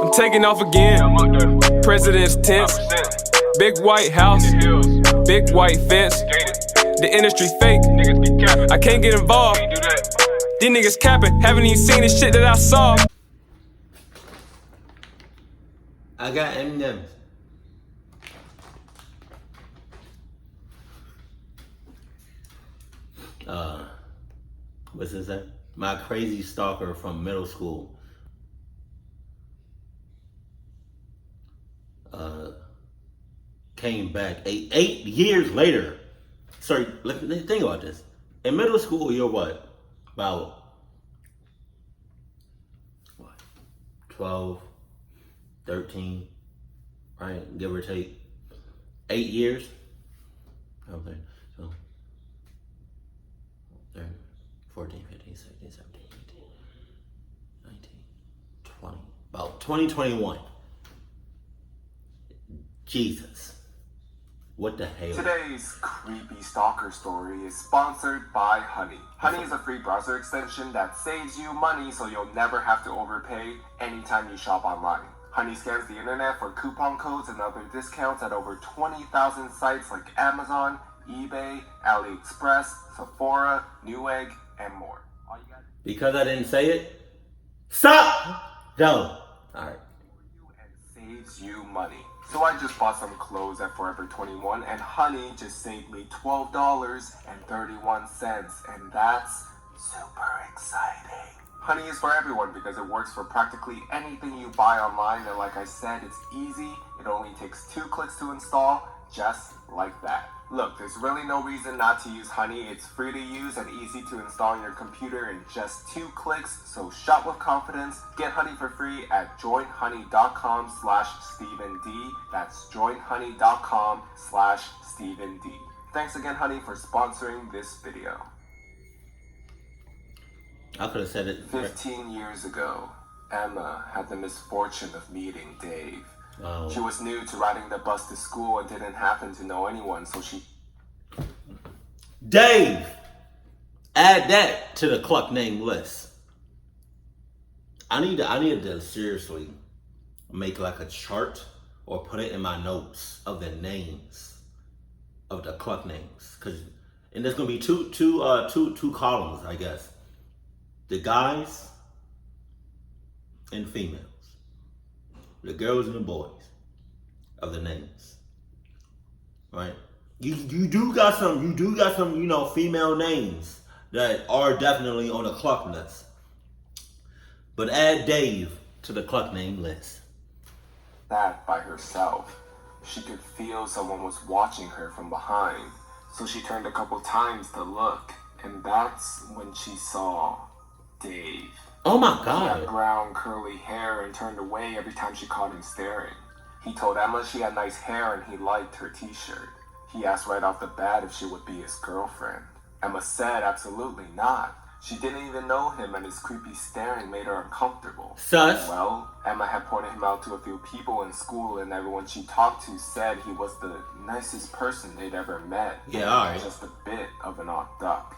I'm taking off again. President's tense. Big white house. Big white fence. The industry fake. I can't get involved. These niggas capping. Haven't even seen the shit that I saw. I got M&M's. What's his name? My crazy stalker from middle school. Came back eight years later. Sorry, think about this. In middle school, you're what? About 12, 13, right? Give or take. 8 years. Okay, so 14, 15, 16, 17, 18, 19, 20. About 2021. Jesus. What the hell? Today's creepy stalker story is sponsored by Honey. Honey is a free browser extension that saves you money so you'll never have to overpay anytime you shop online. Honey scans the internet for coupon codes and other discounts at over 20,000 sites like Amazon, eBay, AliExpress, Sephora, Newegg, and more. All you gotta do Because I didn't say it? Stop! No. Alright. and saves you money. So I just bought some clothes at Forever 21 and Honey just saved me $12.31, and that's super exciting. Honey is for everyone because it works for practically anything you buy online, and like I said, it's easy. It only takes 2 clicks to install, just like that. Look, there's really no reason not to use Honey. It's free to use and easy to install on your computer in just 2 clicks. So shop with confidence. Get Honey for free at joinhoney.com/StephenD. That's joinhoney.com/StephenD. Thanks again, Honey, for sponsoring this video. I could have said it. 15 years ago, Emma had the misfortune of meeting Dave. Oh. She was new to riding the bus to school and didn't happen to know anyone, so she... Dave! Add that to the cluck name list. I need to seriously make like a chart or put it in my notes of the names of the cluck names. And there's gonna be two columns, I guess. The guys and females. The girls and the boys of the names, right? You do got some, female names that are definitely on the cluck list. But add Dave to the cluck name list. That by herself. She could feel someone was watching her from behind, so she turned a couple times to look, and that's when she saw Dave. Oh my He God. had brown curly hair and turned away every time she caught him staring. He told Emma she had nice hair and he liked her t-shirt. He asked right off the bat if she would be his girlfriend. Emma said absolutely not. She didn't even know him and his creepy staring made her uncomfortable. Sus. Well, Emma had pointed him out to a few people in school and everyone she talked to said he was the nicest person they'd ever met. Yeah, alright. Just a bit of an odd duck.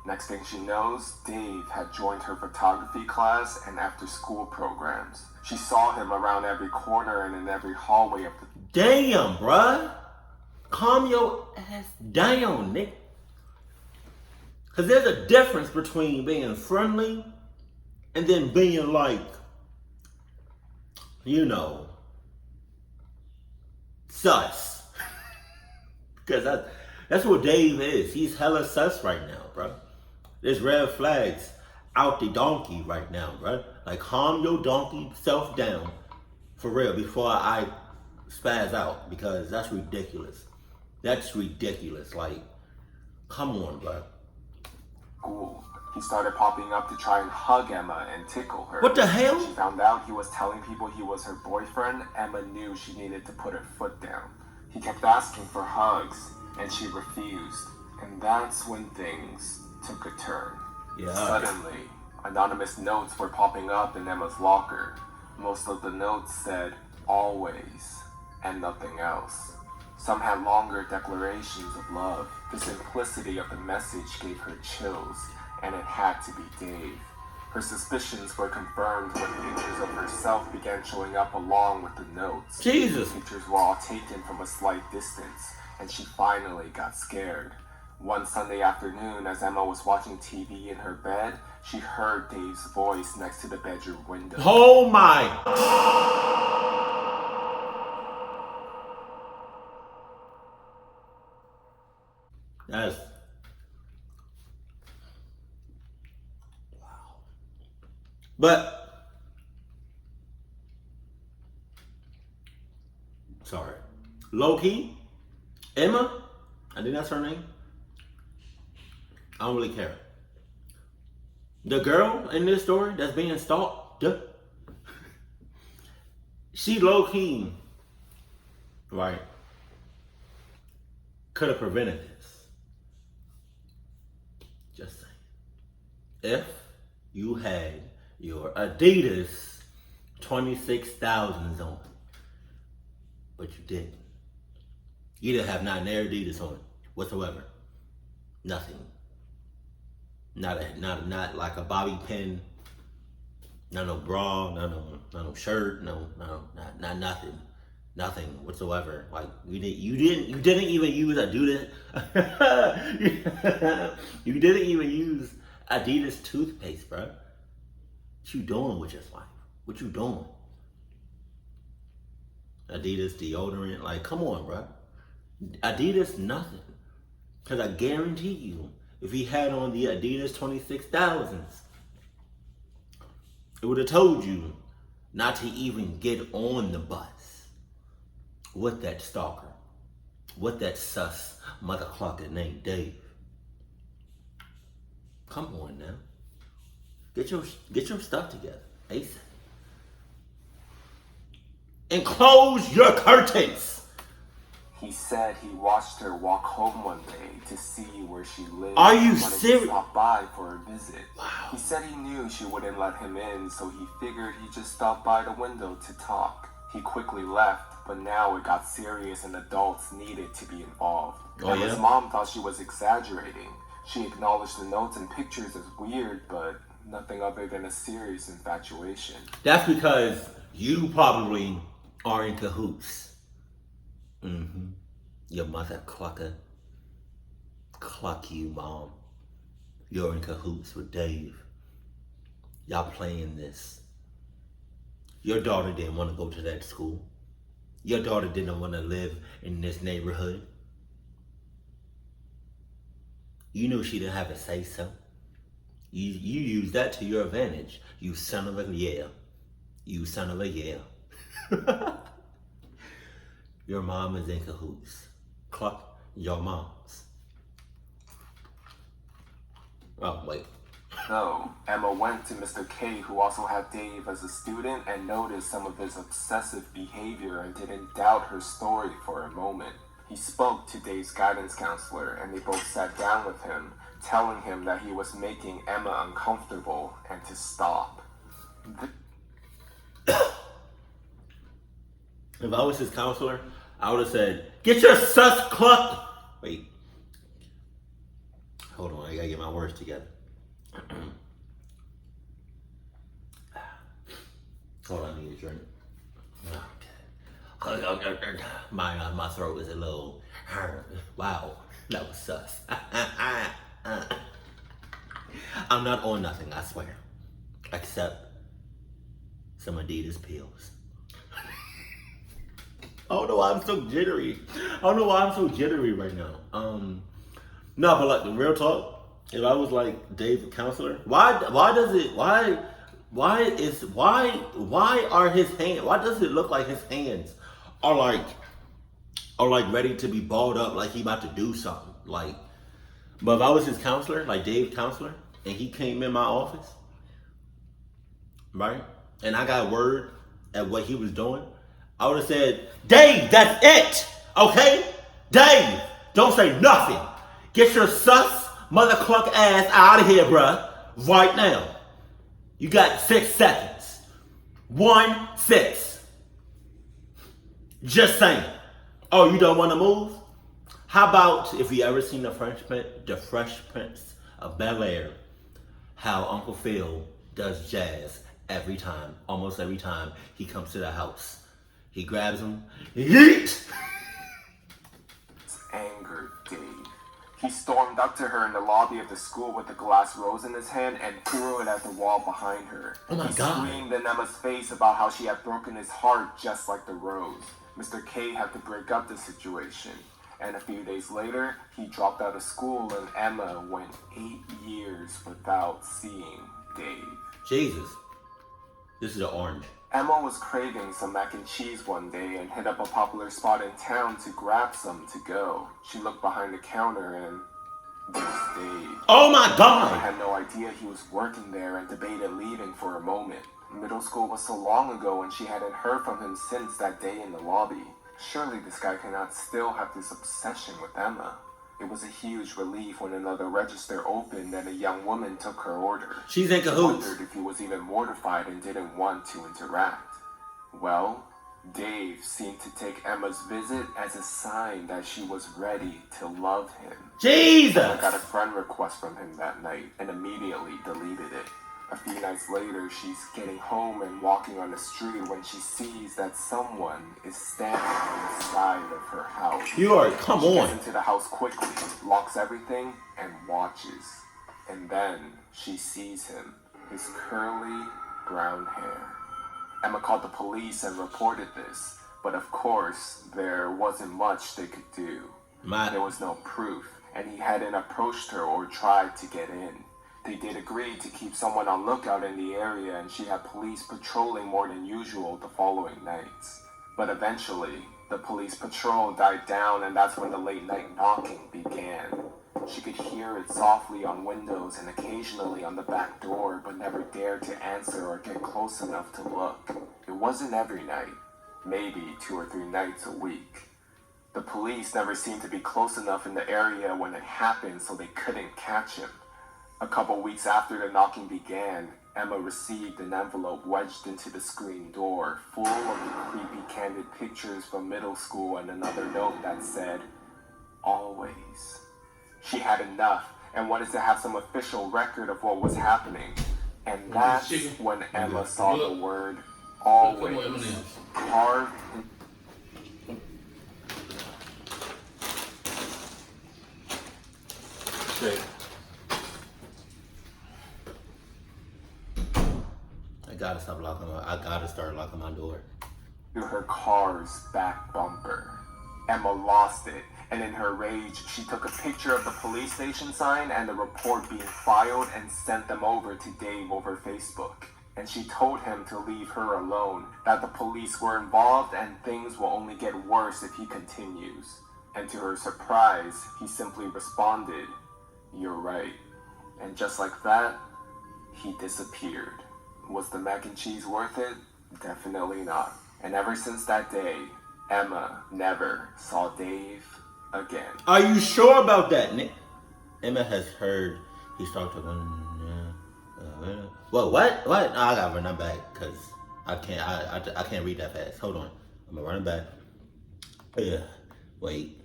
Next thing she knows, Dave had joined her photography class and after-school programs. She saw him around every corner and in every hallway of the... Damn, bruh. Calm your ass down, Nick. Because there's a difference between being friendly and then being like, sus. Because that's what Dave is. He's hella sus right now, bro. There's red flags out the donkey right now, bro. Like, calm your donkey self down for real before I spaz out, because that's ridiculous. That's ridiculous. Like, come on, bro. School. He started popping up to try and hug Emma and tickle her. What the hell? When she found out he was telling people he was her boyfriend, Emma knew she needed to put her foot down. He kept asking for hugs, and she refused. And that's when things took a turn. Yeah. Suddenly, anonymous notes were popping up in Emma's locker. Most of the notes said, always, and nothing else. Some had longer declarations of love. The simplicity of the message gave her chills, and it had to be Dave. Her suspicions were confirmed when pictures of herself began showing up along with the notes. Jesus. The pictures were all taken from a slight distance, and she finally got scared. One Sunday afternoon, as Emma was watching TV in her bed, she heard Dave's voice next to the bedroom window. Oh my. That's wow. But sorry. Low key, Emma, I think that's her name. I don't really care. The girl in this story that's being stalked, she low key, right, could have prevented this. Just saying. If you had your Adidas 26,000s on, but you didn't. You didn't have not an Adidas on whatsoever. Nothing. Not like a bobby pin. Not no bra. Not no shirt. Not nothing. Nothing whatsoever. Like you didn't even use Adidas. You didn't even use Adidas toothpaste, bro. What you doing with your life? What you doing? Adidas deodorant, like come on, bro. Adidas nothing. Cause I guarantee you, if he had on the Adidas 26,000s, it would have told you not to even get on the bus with that stalker, with that sus motherfucker named Dave. Come on now. Get your stuff together, ASAP. And close your curtains. He said he watched her walk home one day to see where she lived. Are you and wanted serious? to stop by for a visit. Wow. He said he knew she wouldn't let him in, so he figured he'd just stop by the window to talk. He quickly left, but now it got serious and adults needed to be involved. Oh, and yeah? his mom thought she was exaggerating. She acknowledged the notes and pictures as weird, but nothing other than a serious infatuation. That's because you probably are in cahoots. Your mother clucker. Cluck you, mom. You're in cahoots with Dave. Y'all playing this. Your daughter didn't want to go to that school. Your daughter didn't want to live in this neighborhood. You knew she didn't have a say-so. You used that to your advantage. You son of a yeah. You son of a yeah. Your mom is in cahoots. Cluck your moms. Oh, wait. So, Emma went to Mr. K, who also had Dave as a student, and noticed some of his obsessive behavior and didn't doubt her story for a moment. He spoke to Dave's guidance counselor, and they both sat down with him, telling him that he was making Emma uncomfortable and to stop. If I was his counselor, I would have said, get your sus cluck. Wait. Hold on, I gotta get my words together. Hold on, I need a drink. Okay. My throat is a little hurt. Wow, that was sus. I'm not on nothing, I swear. Except some Adidas pills. I don't know why I'm so jittery. Right now. No, but like the real talk, if I was like Dave's counselor, why does it look like his hands are like ready to be balled up, like he about to do something? Like, but if I was his counselor, like Dave's counselor, and he came in my office, right, and I got word at what he was doing, I would have said, Dave, that's it, okay? Dave, don't say nothing. Get your sus mother cluck ass out of here, bruh, right now. You got 6 seconds. 1, 6. Just saying. Oh, you don't want to move? How about if you ever seen the Fresh Prince of Bel-Air, how Uncle Phil does jazz every time, almost every time he comes to the house. He grabs him, yeet! Angered Dave. He stormed up to her in the lobby of the school with a glass rose in his hand and threw it at the wall behind her. Oh my He God. screamed in Emma's face about how she had broken his heart just like the rose. Mr. K had to break up the situation. And a few days later, he dropped out of school and Emma went 8 years without seeing Dave. Jesus. This is the orange. Emma was craving some mac and cheese one day and hit up a popular spot in town to grab some to go. She looked behind the counter and there's Dave. Oh my I God! had no idea he was working there and debated leaving for a moment. Middle school was so long ago and she hadn't heard from him since that day in the lobby. Surely this guy cannot still have this obsession with Emma. It was a huge relief when another register opened and a young woman took her order. She's in She cahoots. wondered if he was even mortified and didn't want to interact. Well, Dave seemed to take Emma's visit as a sign that she was ready to love him. I Jesus! got a friend request from him that night and immediately deleted it. A few nights later, she's getting home and walking on the street when she sees that someone is standing on the side of her house. You are, come She on. gets into the house quickly, locks everything, and watches. And then she sees him, his curly brown hair. Emma called the police and reported this, but of course, there wasn't much they could do. There was no proof, and he hadn't approached her or tried to get in. They did agree to keep someone on lookout in the area, and she had police patrolling more than usual the following nights. But eventually, the police patrol died down, and that's when the late night knocking began. She could hear it softly on windows and occasionally on the back door, but never dared to answer or get close enough to look. It wasn't every night, maybe 2 or 3 nights a week. The police never seemed to be close enough in the area when it happened, so they couldn't catch him. A couple weeks after the knocking began, Emma received an envelope wedged into the screen door, full of the creepy candid pictures from middle school and another note that said, "Always." She had enough and wanted to have some official record of what was happening. And that's when Emma saw the word "always" carved I gotta start locking my door. into her car's back bumper. Emma lost it, and in her rage, she took a picture of the police station sign and the report being filed and sent them over to Dave over Facebook. And she told him to leave her alone, that the police were involved and things will only get worse if he continues. And to her surprise, he simply responded, "You're right." And just like that, he disappeared. Was the mac and cheese worth it? Definitely not. And ever since that day, Emma never saw Dave again. Are you sure about that, Nick? Emma has heard he started to well, what? No, I gotta run that back because I can't read that fast. Hold on, I'm gonna run it back. Wait.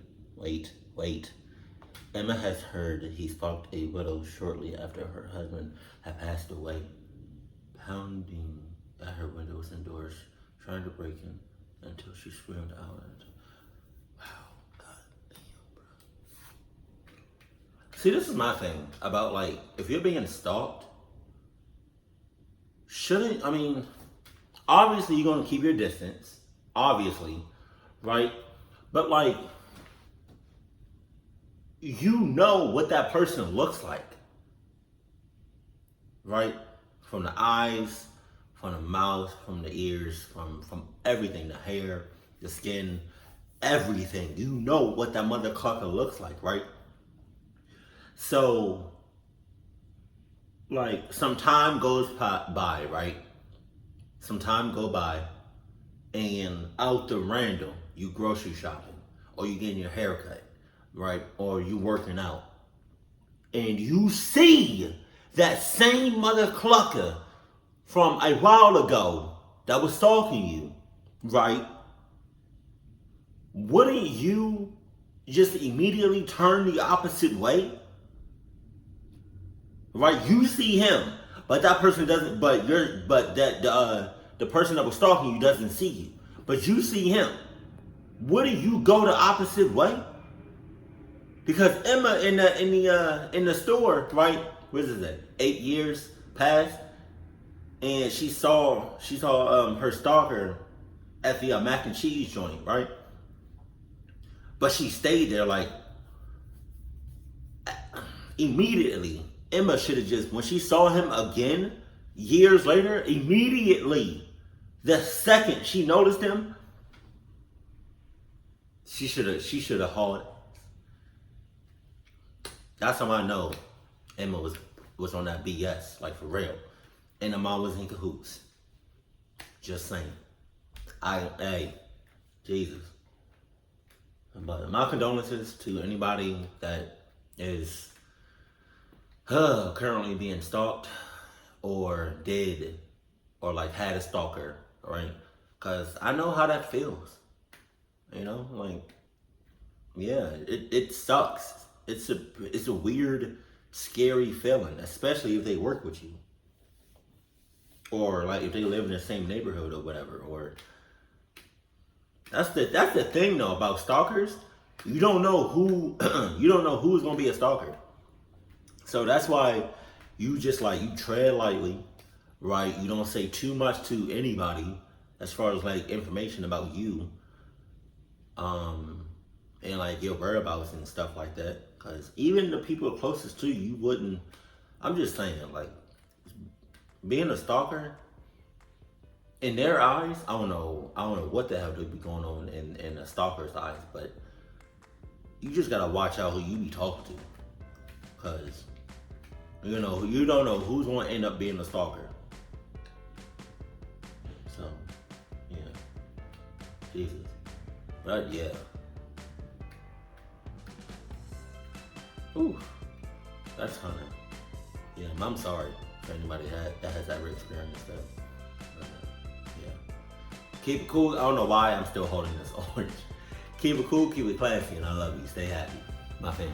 Emma has heard that he stalked a widow shortly after her husband had passed away, pounding at her windows and doors, trying to break in until she screamed out. Wow, God damn, bro. See, this is my thing about, like, if you're being stalked, obviously you're gonna keep your distance, obviously, right? But, like, you know what that person looks like, right? From the eyes, from the mouth, from the ears, from everything, the hair, the skin, everything. You know what that motherfucker looks like, right? So, like, some time goes by, right? Some time go by, and out the random, you grocery shopping, or you getting your hair cut, right? Or you working out, and you see that same mother clucker from a while ago that was stalking you, right? Wouldn't you just immediately turn the opposite way? Right? You see him, But that person doesn't. But the person that was stalking you doesn't see you, but you see him. Wouldn't you go the opposite way? Because Emma in the store, right? What is that? 8 years passed, and she saw her stalker at the mac and cheese joint, right? But she stayed there like immediately. Emma should have just, when she saw him again years later, immediately, the second she noticed him, she should have hauled. That's how I know Emma was on that BS, like for real. And the mom was in cahoots. Just saying. Hey, Jesus. But my condolences to anybody that is currently being stalked or did or like had a stalker, right? Because I know how that feels. You know, like, yeah, it sucks. It's a weird, scary feeling, especially if they work with you. Or like if they live in the same neighborhood or whatever. Or that's the thing though about stalkers. You don't know who's gonna be a stalker. So that's why you just like, you tread lightly, right? You don't say too much to anybody as far as like information about you. And like your whereabouts and stuff like that. Cause even the people closest to you wouldn't, I'm just saying, like, being a stalker, in their eyes, I don't know what the hell would be going on in a stalker's eyes, but you just gotta watch out who you be talking to. Cause, you don't know who's gonna end up being a stalker. So, yeah. Jesus. But yeah. Ooh, that's kind of, yeah, I'm sorry for anybody that has ever experienced that. But, yeah. Keep it cool. I don't know why I'm still holding this orange. Keep it cool, keep it classy, and I love you. Stay happy. My family.